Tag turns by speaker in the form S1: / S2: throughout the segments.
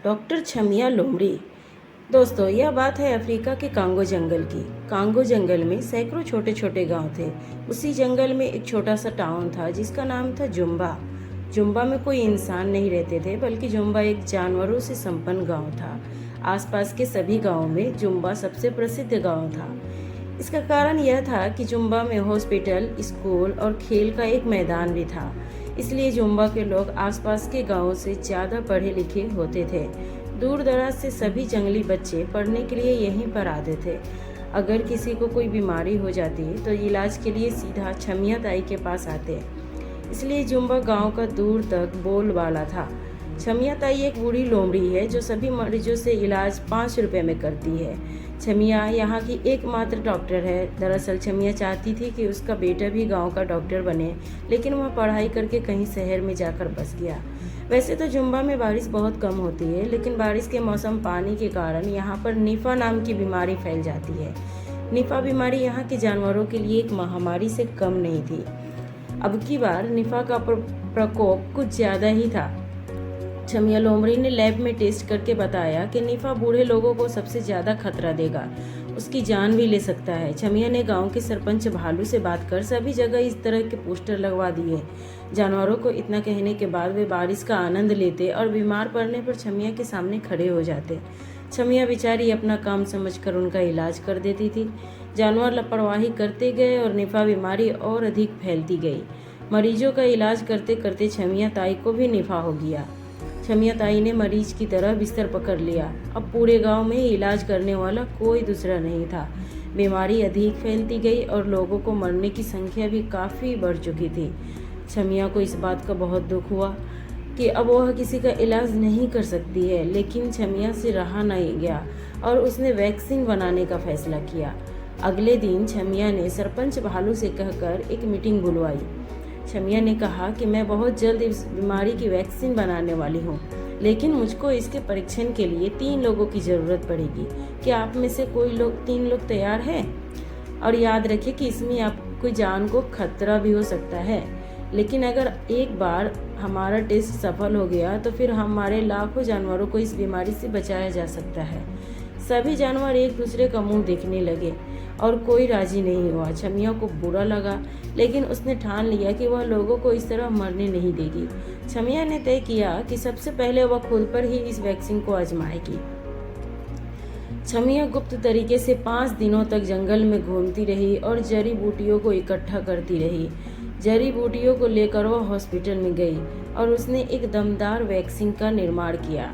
S1: Doctor छमिया लोमड़ी। दोस्तों, यह बात है अफ्रीका के कांगो जंगल की। कांगो जंगल में सैकड़ों छोटे छोटे गांव थे। उसी जंगल में एक छोटा सा टाउन था जिसका नाम था जुम्बा। जुम्बा में कोई इंसान नहीं रहते थे, बल्कि जुम्बा एक जानवरों से संपन्न गांव था। आसपास के सभी गांवों में जुम्बा सबसे प्रसिद्ध गांव था। इसका कारण यह था कि जुम्बा में हॉस्पिटल, स्कूल और खेल का एक मैदान भी था। इसलिए जुम्बा के लोग आसपास के गांवों से ज़्यादा पढ़े लिखे होते थे। दूर दराज से सभी जंगली बच्चे पढ़ने के लिए यहीं पर आते थे। अगर किसी को कोई बीमारी हो जाती तो इलाज के लिए सीधा छमिया ताई के पास आते। इसलिए जुम्बा गांव का दूर तक बोलबाला था। छमिया ताई एक बूढ़ी लोमड़ी है जो सभी मरीजों से इलाज 5 रुपए में करती है। छमिया यहाँ की एकमात्र डॉक्टर है। दरअसल छमिया चाहती थी कि उसका बेटा भी गांव का डॉक्टर बने, लेकिन वह पढ़ाई करके कहीं शहर में जाकर बस गया। वैसे तो जुम्बा में बारिश बहुत कम होती है, लेकिन बारिश के मौसम पानी के कारण यहाँ पर निफा नाम की बीमारी फैल जाती है। निफा बीमारी यहाँ के जानवरों के लिए एक महामारी से कम नहीं थी। अब की बार निफा का प्रकोप कुछ ज़्यादा ही था। छमिया लोमड़ी ने लैब में टेस्ट करके बताया कि निफा बूढ़े लोगों को सबसे ज़्यादा खतरा देगा, उसकी जान भी ले सकता है। छमिया ने गांव के सरपंच भालू से बात कर सभी जगह इस तरह के पोस्टर लगवा दिए। जानवरों को इतना कहने के बाद वे बारिश का आनंद लेते और बीमार पड़ने पर छमिया के सामने खड़े हो जाते। छमिया बेचारी अपना काम समझकर उनका इलाज कर देती थी। जानवर लापरवाही करते गए और निफा बीमारी और अधिक फैलती गई। मरीजों का इलाज करते करते छमिया ताई को भी निफा हो गया। छमिया ताई ने मरीज की तरह बिस्तर पकड़ लिया। अब पूरे गांव में इलाज करने वाला कोई दूसरा नहीं था। बीमारी अधिक फैलती गई और लोगों को मरने की संख्या भी काफ़ी बढ़ चुकी थी। छमिया को इस बात का बहुत दुख हुआ कि अब वह किसी का इलाज नहीं कर सकती है, लेकिन छमिया से रहा नहीं गया और उसने वैक्सीन बनाने का फैसला किया। अगले दिन छमिया ने सरपंच भालू से कहकर एक मीटिंग बुलवाई। छमिया ने कहा कि मैं बहुत जल्द इस बीमारी की वैक्सीन बनाने वाली हूँ, लेकिन मुझको इसके परीक्षण के लिए 3 लोगों की ज़रूरत पड़ेगी। क्या आप में से कोई 3 लोग तैयार हैं? और याद रखिए कि इसमें आपकी जान को खतरा भी हो सकता है, लेकिन अगर एक बार हमारा टेस्ट सफल हो गया तो फिर हमारे लाखों जानवरों को इस बीमारी से बचाया जा सकता है। सभी जानवर एक दूसरे का मुंह देखने लगे और कोई राजी नहीं हुआ। छमिया को बुरा लगा, लेकिन उसने ठान लिया कि वह लोगों को इस तरह मरने नहीं देगी। छमिया ने तय किया कि सबसे पहले वह खुद पर ही इस वैक्सीन को आजमाएगी। छमिया गुप्त तरीके से 5 दिनों तक जंगल में घूमती रही और जड़ी बूटियों को इकट्ठा करती रही। जड़ी बूटियों को लेकर वह हॉस्पिटल में गई और उसने एक दमदार वैक्सीन का निर्माण किया।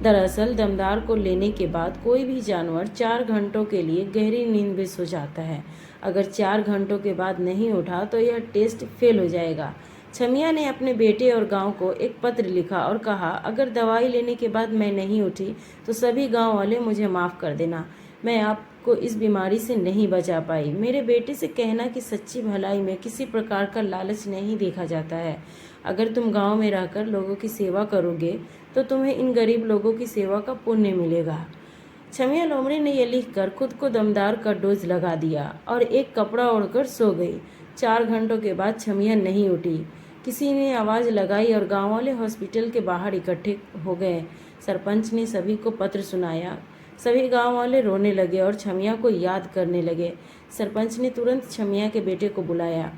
S1: दरअसल दमदार को लेने के बाद कोई भी जानवर 4 घंटों के लिए गहरी नींद में सो जाता है। अगर 4 घंटों के बाद नहीं उठा तो यह टेस्ट फेल हो जाएगा। छमिया ने अपने बेटे और गांव को एक पत्र लिखा और कहा, अगर दवाई लेने के बाद मैं नहीं उठी तो सभी गांव वाले मुझे माफ़ कर देना। मैं आपको इस बीमारी से नहीं बचा पाई। मेरे बेटे से कहना कि सच्ची भलाई में किसी प्रकार का लालच नहीं देखा जाता है। अगर तुम गांव में रहकर लोगों की सेवा करोगे तो तुम्हें इन गरीब लोगों की सेवा का पुण्य मिलेगा। छमिया लोमड़ी ने यह लिखकर खुद को दमदार का डोज लगा दिया और एक कपड़ा ओढ़कर सो गई। 4 घंटों के बाद छमिया नहीं उठी। किसी ने आवाज़ लगाई और गांव वाले हॉस्पिटल के बाहर इकट्ठे हो गए। सरपंच ने सभी को पत्र सुनाया। सभी गांव वाले रोने लगे और छमिया को याद करने लगे। सरपंच ने तुरंत छमिया के बेटे को बुलाया।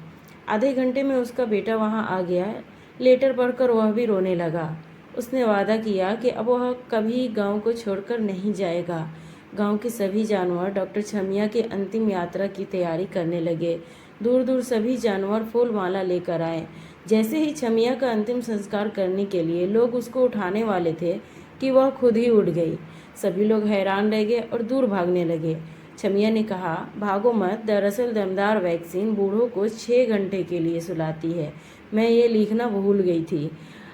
S1: आधे घंटे में उसका बेटा वहां आ गया। लेटर पढ़कर वह भी रोने लगा। उसने वादा किया कि अब वह कभी गांव को छोड़कर नहीं जाएगा। गांव के सभी जानवर डॉक्टर छमिया के अंतिम यात्रा की तैयारी करने लगे। दूर दूर सभी जानवर फूल माला लेकर आए। जैसे ही छमिया का अंतिम संस्कार करने के लिए लोग उसको उठाने वाले थे कि वह खुद ही उठ गई। सभी लोग हैरान रह गए और दूर भागने लगे। छमिया ने कहा, भागो मत, दरअसल दमदार वैक्सीन बूढ़ों को 6 घंटे के लिए सुलाती है। मैं ये लिखना भूल गई थी।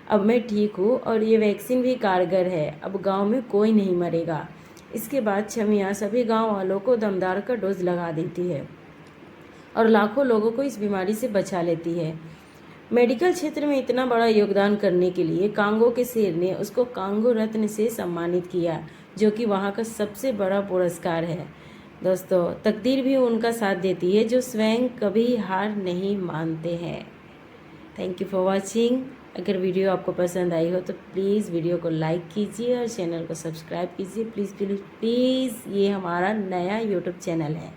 S1: अब मैं ठीक हूँ और ये वैक्सीन भी कारगर है। अब गांव में कोई नहीं मरेगा। इसके बाद छमिया सभी गांव वालों को दमदार का डोज लगा देती है और लाखों लोगों को इस बीमारी से बचा लेती है। मेडिकल क्षेत्र में इतना बड़ा योगदान करने के लिए कांगो के शेर ने उसको कांगो रत्न से सम्मानित किया, जो कि वहाँ का सबसे बड़ा पुरस्कार है। दोस्तों, तकदीर भी उनका साथ देती है जो स्वयं कभी हार नहीं मानते हैं। Thank you for watching. अगर वीडियो आपको पसंद आई हो तो प्लीज़ वीडियो को लाइक कीजिए और चैनल को सब्सक्राइब कीजिए। प्लीज़ प्लीज़ प्लीज़, ये हमारा नया यूट्यूब चैनल है।